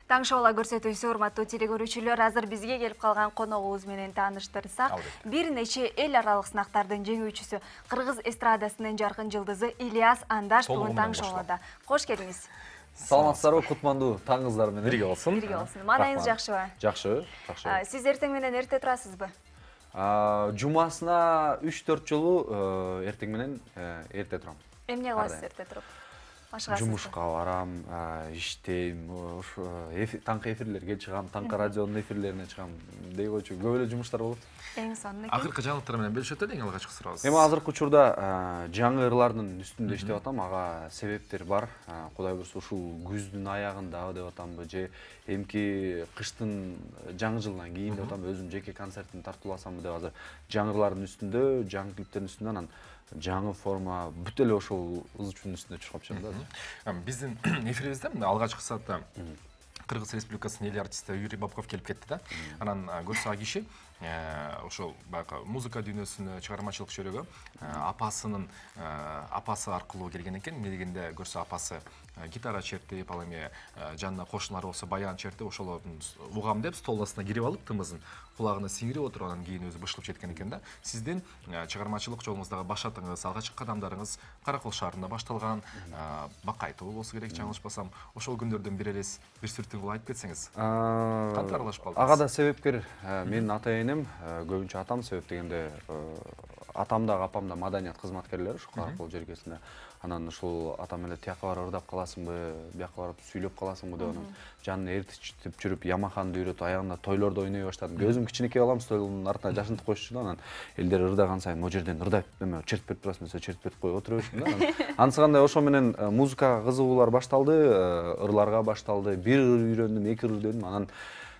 Таң шоула көрсөтүүсү урматтуу телекөрүүчүлөр, азыр бизге келип калган коногубуз менен тааныштырсак, бир нече эл аралык сынактардын жеңүүчүсү, кыргыз эстрадасынын жаркын жылдызы Ильяс Андаш бүгүн таң шоулада. Кош келиңиз. Саламатсыздарбы, кутмандуу таңыңыздар менен. Бирге болсун. Бирге болсун. Маанайыңыз жакшыбы? Жакшы, жакшы. Сиз эртең менен эрте турасызбы? Жумасына 3-4 жолу эртең менен эрте турам. Эмне кыласыз эрте туруп? Жумушка барам, иштейм, таңкы эфирлерге чыгам, таңкы радионун эфирлерине чыгам. Дей койчу, көп эле жумуштар болот. Эң сонун экен. Акыркы жаңылыктар менен бөлүшөт эң алгачкы сурообуз. Эми азыркы учурда жаңы ырлардын үстүндө иштеп атам. Ага себептер бар. Кудай буйрса ушул күздүн аягындабы деп атамбы, же эмки кыштын жаңы жылынан кийин деп атамбы, өзүм жеке концертин тартууласамбы деп азыр жаңырлардын үстүндө, жаңы клиптердин үстүндө анан жаңы форма бүт эле ошол ызчуунун үстүндө чыгып жатам да. Биздин эфирибизде алгачкы саатта Кыргыз Республикасынын эл артисти Юрий Бабков келип кетти да. Анан көрсө а киши ошол баягы музыка дүйнөсүнө, чыгармачылык чөйрөгө апасы аркылуу келген экен. Эмне дегенде көрсө апасы гитара чертип, ал эми жанына кошуналары болсо баян чертип, ошолордун угам деп стол астына кирип алып, тымызын кулагына сиңирип отуруп, анан кийин өзү бышылып жеткен экен да. Сиздин чыгармачылык жолуңуздагы баш атыңыз, алгачкы кадамдарыңыз Каракол шаарында башталган, Бакайтуу болсо керек, жаңылышпасам. Ошол күндөрдөн бир элес бир сүртүн кылып айтып кетсеңиз. Кантип аралашып калдыңыз? Ага да себепкер менин ата-энем, көбүнчө атам, себеп дегенде атам да, апам да маданият кызматкерлери ушу Каракол жергесинде. Анан ушул атам эле тияка барып ырдап каласыңбы, бияка барып сүйлөп каласыңбы деп анан жанына эртип жүрүп Ямаханды үйрөтүп, аягында тойлордо ойной баштадым. Өзүм кичинекей балам, тойлордун артына жашынтып коюшчу да, анан элдер ырдаган сайын могу жерден ырдап, эме чертип берип турасың десе, чертип берип коюп отура берчүмүн да. Ансыгандай ошо менен музыкага кызыгуулар башталды, ырларга башталды. Бир ыр үйрөндүм, эки ыр үйрөндүм, анан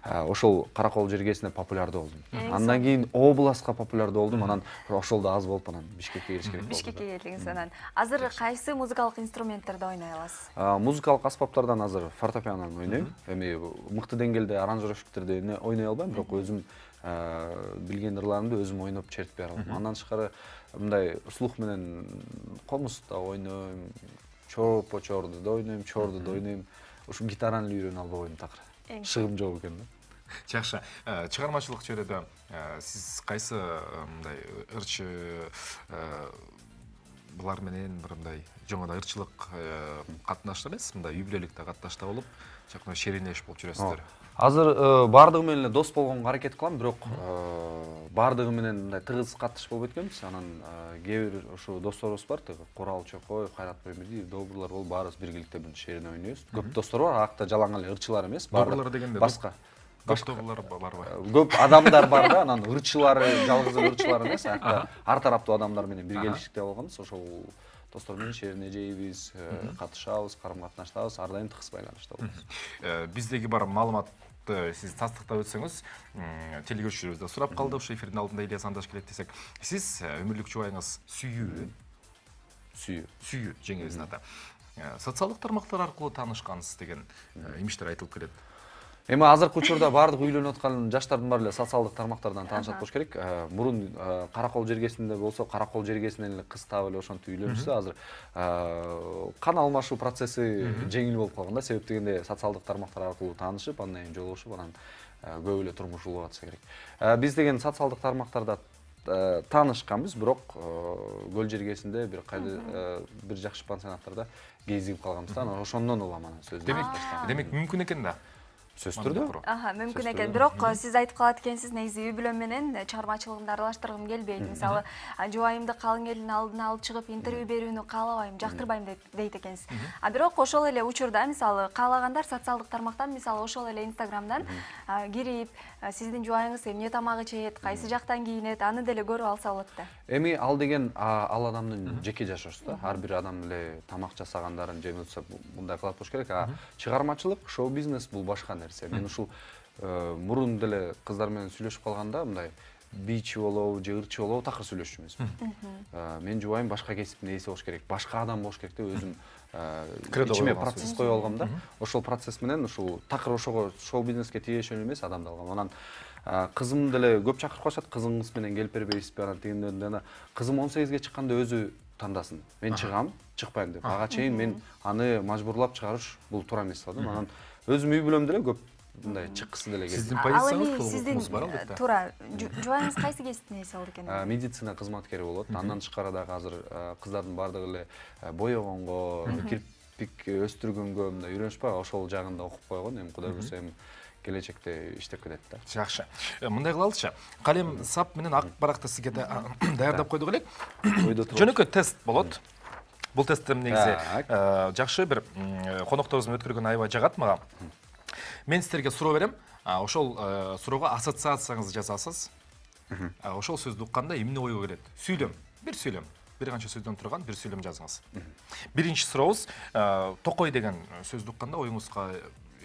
ошол Каракол жергесинде популярдуу болдум. Андан кийин областка популярдуу болдум, анан ошол да аз болуп, анан Бишкекке келиш керек болду. Бишкекке келдиңиз анан. Азыр кайсы музыкалык инструменттерди ойной аласыз? Музыкалык аспаптардан азыр фортепианон ойнойм. Эми мыкты деңгээлде аранжировщиктерди ойной албайм, бирок өзүм билген ырларымды өзүм ойноп чертип бере алам. Андан тышкары мындай слух менен комуз да ойнойм, чорпо-чорду да ойнойм, чорду да ойнойм. Ушу гитараны үйрөнүп албай койдум такыр. Шыгым жок экен да. Жакшы. Чыгармачылык чөйрөдө сиз кайсы мындай ырчы булар менен бир мындай жоңода ырчылык катнашта эмес, мындай үй-бүлөлүктө катнашта болуп, жакын шеринеш болуп жүрөсүздөр? Азыр бардыгы менен эле дос болгонго аракет кылам, бирок бардыгы менен мындай тыгыз катыш болуп кеткенбиз. Анан кээ бир ошо досторубуз бар, Курал Чокой, Кайрат Баймирдиев, добурлар болуп, баарыбыз биргеликте бир шерине ойнойбуз. Көп достор бар, акта жалаң эле ырчылар эмес, добурлар дегенде башка. Добурлар барбы? Көп адамдар бар да, анан ырчылары, жалгыз эле ырчылар эмес, ар тараптуу адамдар менен биргелиштикте болгонбуз. Ошол достор менен шерине жейбиз, катышабыз, карым-катнаштабыз, ар дайым тыгыз байланышта болобуз. Биздеги бар маалыматты сиз тастыктап өтсөңүз, телекөрүүчүлөрүбүз да сурап калды, ошо эфирдин алдында Ильяс Андаш келет десек. Сиз өмүрлүк жубайыңыз Сүйүү жеңебиздин аты. Социалдык тармактар аркылуу таанышкансыз деген имиштер айтылып келет. Эми азыркы учурда бардык үйлөнүп аткан жаштардын баары эле социалдык тармактардан таанышат болуш керек. Мурун Каракол жергесинде болсо, Каракол жергесинен эле кыз таап эле ошентип үйлөнүшсө, азыр кан алмашуу процесси жеңил болуп калган да, себеп дегенде социалдык тармактар аркылуу таанышып, андан кийин жолугушуп, анан көп эле турмуш улуп атса керек. Биз деген социалдык тармактарда таанышканбыз, бирок көл жергесинде бир жакшы пансионаттарда кезигип калганбыз да, ошондон улам анан сөз. Демек мүмкүн экен да. Сөз түрдө. Мүмкүн экен. Бирок сиз айтып калат экенсиз, негизи үй бүлөм менен чыгармачылыгымды аралаштыргым келбейт. Мисалы, жубайымды калың элдин алдына алып чыгып интервью берүүнү каалабайм, жактырбайм дейт экенсиз. Бирок ошол эле учурда, мисалы, каалагандар социалдык тармактан, мисалы, ошол эле Инстаграмдан кирип, сиздин жубайыңыз эмне тамак ичет, кайсы жактан кийинет, аны деле көрүп алса болот да. Эми ал деген ал адамдын жеке жашоосу да. Ар бир адам эле тамак жасагандарын же мындай кылат болуш керек. Чыгармачылык, шоу-бизнес бул башка нерсе. Мен ушул мурун деле кыздар менен сүйлөшүп калганда мындай бийчи болобу же ырчы болобу такыр сүйлөшчү эмесмин. Мен жубайым башка кесиптин ээси болуш керек, башка адам болуш керек деп өзүм ичиме процесс коюп алгам да. Ошол процесс менен ушул такыр ошого шоу-бизнеске тиешелүү эмес адамды алгам. Анан кызым деле көп чакырып калышат, кызыңыз менен келип бербейсизби, анан тигинден кызым 18ге чыкканда өзү тандасын. Мен чыгам, чыкпайм деп. Ага чейин мен аны мажбурлап чыгарыш бул туура эмес деп атам. Анан өзүм үй бүлөм деле көп мындай чыккысы деле келет. Сиздин Ал позицияңыз эми толугуңуз бар албетте. туура жубайыңыз кайсы кесиптин ээси болду экен? Медицина кызматкери болот. Андан тышкары дагы азыр кыздардын бардыгы эле боёгонго, кирпик өстүргөнгө мындай үйрөнүш бар. Ошол жагында окуп койгон. Эми Кудай буйруса эми келечекте иштеп кетет да. Жакшы. Мындай кылалычы. Калем, сап менен ак баракты сизге даярдап койдук элек. Жөнөкөй тест болот. Бул тесттен негизи жакшы бир конокторубуздун өткөргөнү аябай жагат мага. Мен сіздерге суроо берем. Ошол суроого ассоциацияңызды жазасыз. Ошол сөздү укканда эмне ойго келет? Сүйлөм, бир сүйлөм. Бир канча сөздөн турган бир сүйлөм жазыңыз. Биринчи сурообуз, токой деген сөздү укканда оюңузга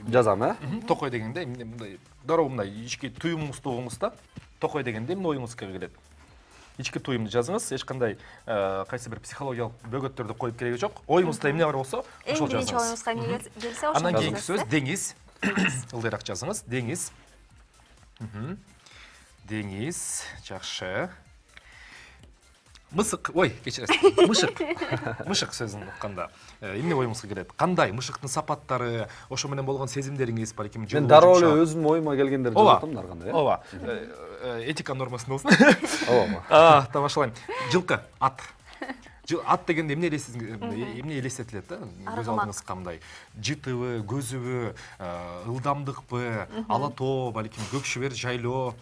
жазам, Токой дегенде мындай дароо мындай ички туюмуңузду угуңуз да. Токой дегенде эмне оюңузга келет? Ички туюмду жазыңыз, эч кандай кайсы бир психологиялык бөгөттөрдү коюп кереги жок. Оюңузда эмне бар болсо, ошол жазыңыз. Эң биринчи оюңузга эмне келсе, ошол. Андан кийинки сөз деңиз. Ылдыйраак жазыңыз. Деңиз. Деңиз. Жакшы. Мысык, ой, кечиресиз. Мышык. Мышык сөзүн укканда эмне оюңузга келет? Кандай мышыктын сапаттары, ошо менен болгон сезимдериңиз бар экен? Мен дароо эле өзүм оюма келгендерди жазатам ар кандай, Ооба. Этика нормасында болсун. Ооба. Тамашалайм. Жылкы, ат. Ат дегенде эмне элестетилет да? Көз алдыңызга мындай жытыбы, көзүбү, ылдамдыкпы, ала тоо, балким көк шебер жайлоо.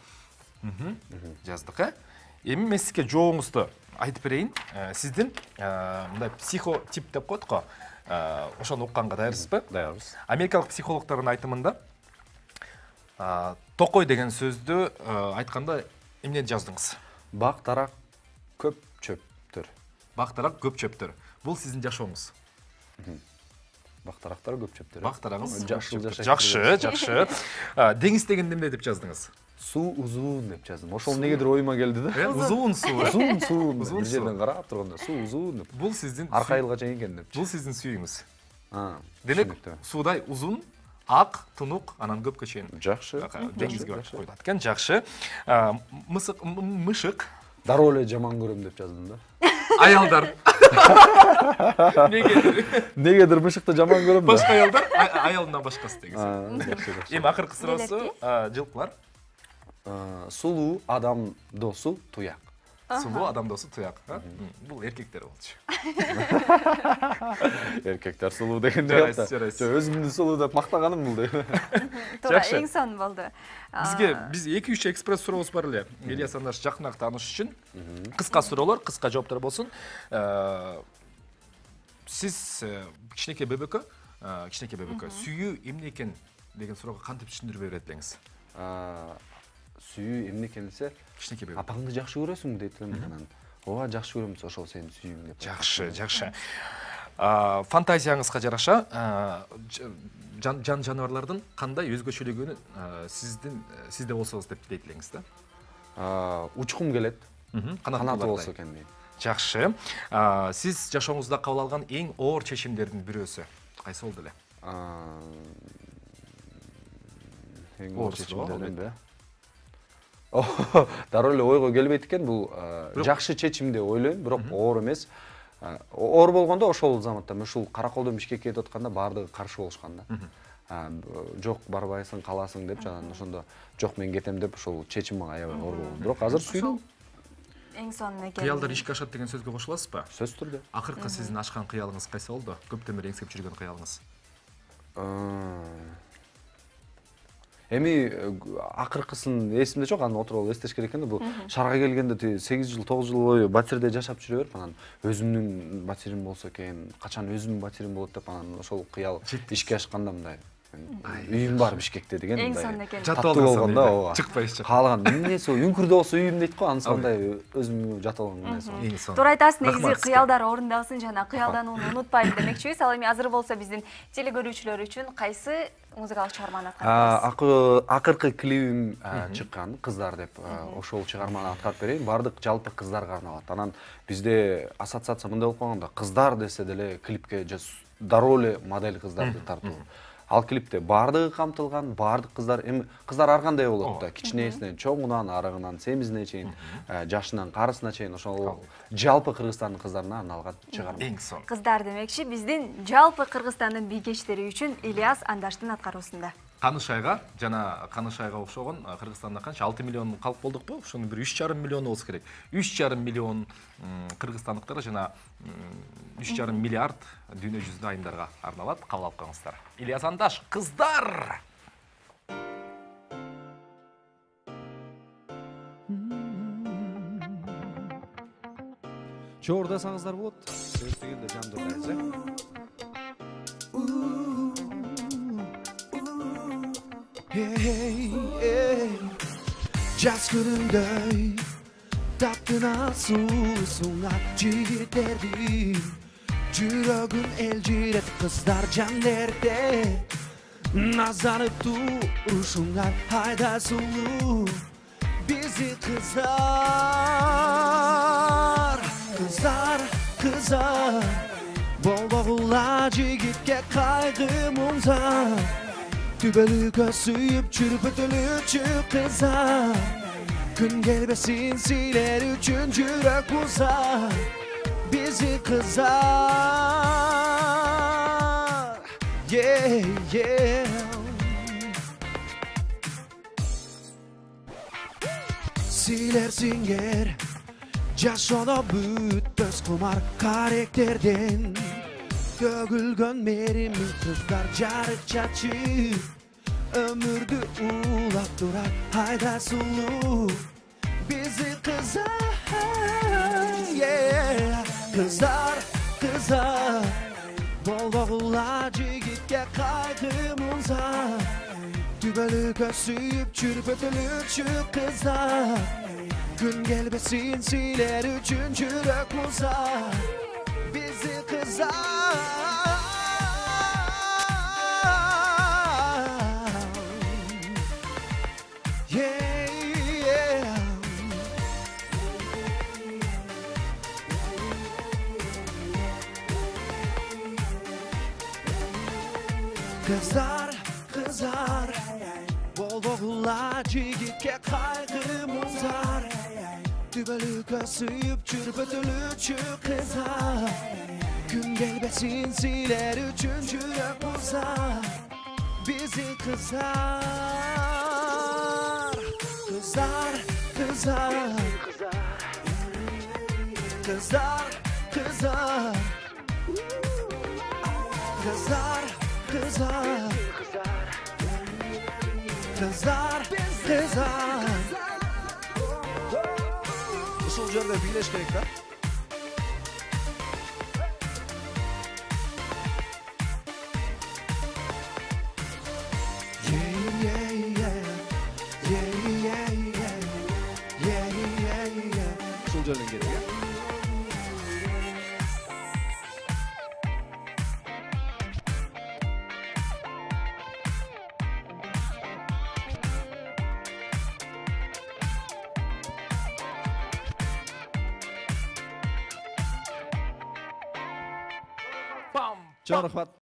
Жаздык, Эми мен сизге жооңузду айтып берейин. Сиздин мындай психотип деп коет го. Ошону укканга даярсызбы? Даярбыз. Америкалык психологдордун айтымында токой деген сөздү айтканда эмне жаздыңыз? Бак тарак көп чөптөр. Бактарак көп чөптөр. Бул сиздин жашооңуз. Бактарактар көп чөптөр. Бактарагыңыз жашыл жашайт. Жакшы. Деңиз дегенде эмне деп жаздыңыз? Суу узун деп жаздым. Ошол негедир оюма келди да. Узун суу. Узун суу. Бир жерден карап турганда суу узун деп. Бул сиздин арка айылга чейин экен деп. Бул сиздин сүйүңүз. Демек, суудай узун, ак, тунук, анан көпкө чейин. Жакшы. Деңизге барып коюлат экен. Жакшы. Мышык. Дароо эле жаман көрөм деп жаздым да. Аялдар. Негедир мышыкты жаман көрөм да. Башка аялдар, аялынан башкасы дегиз. Эми акыркы суроосу жылкылар. Сулуу адам досу туяк. Сулуу адам досу туяк. Бул эркектер болчу. Эркектер сулуу дегенде өзүмдү сулуу деп мактаганым бул деп. Туура, эң сонун болду. Биз 2-3 экспресс сурообуз бар эле. Ильяс Анаш жакыныраак тааныш үчүн кыска суроолор, кыска жооптор болсун. Сиз кичинекей бөбөккө сүйүү эмне экен деген суроого кантип түшүндүрүп берет элеңиз? Сүйүү эмне экен десе, кичинекей бөбөк. Апаңды жакшы көрөсүңбү дейт элем анан. Ооба, жакшы көрөм, ошол сени сүйүүң деп. Жакшы. Фантазияңызга жараша жаныбарлардын кандай өзгөчөлүгүн сизде болсоңуз деп дейт элеңиз да? Учкум келет. Канаты болсо экен дейт. Жакшы. Сиз жашооңузда кабыл алган эң оор чечимдердин бирөөсү кайсы болду эле? Эң оор чечимдердин бирөө. Дароо эле ойго келбейт экен, бул жакшы чечим деп ойлойм, бирок оор эмес. Оор болгондо ошол заматта ушул Караколдон Бишкекке кетип атканда баардыгы каршы болушкан да. Жок, барбайсың, каласың деп, анан ошондо жок, мен кетем деп ошол чечим мага аябай оор болду. Бирок азыр сүйдүм. Эң сонун экен. Кыялдар ишке ашат деген сөзгө кошуласызбы? Сөзсүз түрдө. Акыркы сиздин ачкан кыялыңыз кайсы болду? Көптөн бери эңсеп жүргөн кыялыңыз. Эми акыркысын эсимде жок, аны отуруп алып эстеш керек экен да. Бул шаарга келгенде 8 жыл, 9 жыл бою батирде жашап жүрө берип, анан өзүмдүн батирим болсо экен, качан өзүмдүн батирим болот деп, анан ошол кыял ишке ашканда мындай үйүм бар Бишкекте деген эң сонун экен. Жаттап болгондо, ооба. Чыкпайчы. Каалаган эмнеси үңкүрдө болсо үйүм дейт го, ансандай өзүм жатып алган эмнеси. Эң сонун. Туура айтасыз, негизи кыялдар орундалсын, жана кыялданууну унутпайлы демекчибиз. Ал эми азыр болсо биздин телекөрүүчүлөр үчүн кайсы музыкалык чыгарманы аткарабыз? Акыркы клипим чыккан, кыздар деп, ошол чыгарманы аткарып берейин. Бардык жалпы кыздарга арналат. Анан бизде ассоциация мындай болуп калганда, кыздар десе деле клипке дароо эле модель кыздарды тартуу. Ал клипте бардыгы камтылган, бардык кыздар, эми кыздар ар кандай болот да, кичинесинен чоңунан, арыгынан, семизине чейин, жашынан карысына чейин ошол жалпы Кыргызстандын кыздарына арналган чыгарма. Эң сонун. Кыздар демекчи, биздин жалпы Кыргызстандын бийгечтери үчүн Ильяс Андаштын аткаруусунда. Канышайга жана Канышайга окшогон Кыргызстанда канча 6 миллион калк болдукпу? Ошонун бир 3,5 миллион болсо керек. 3,5 миллион кыргызстандыктар жана 3,5 миллиард дүйнө жүзүндө айымдарга арналат. Кабыл алып коюңуздар. Ильяс Андаш, кыздар! Чоордасаңыздар болот. Сөз дегенде жандырдайсыз, Жаз күнүндөй таптына суусуңа жигиттердин жүрөгүн элжирет кыздар жандерде назанып турушуңа айда сулуу бизи кыздар болбогула жигитке кайгы муңзар Түбөлүккө сүйүп жүрбөтүлүчү кыздар Күн келбесин силер үчүн жүрөк бузар Бизи кыздар Силер сиңер жашоодо бүтпөс кумар каректерден Төгүлгөн мерими кыздар жарык чачып Өмүрдү улап турат айда сулуу Бизи кыздар болбогула жигитке кайгы муңзар Түбөлүккө сүйүп жүрбөтүлүчү кыздар Күн келбесин силер үчүн жүрөк музар Bizi kızar Kızar Bolbogula jigitke kaygı muzar Түбөлүккө сүйүп жүрбөтүлүчү кыздар Күн келбесин силер үчүн жүрөк музар Бизи кыздар Ушул жерде бийлеш керек да. Ушул жерден керек, Пам! Чоң рахмат.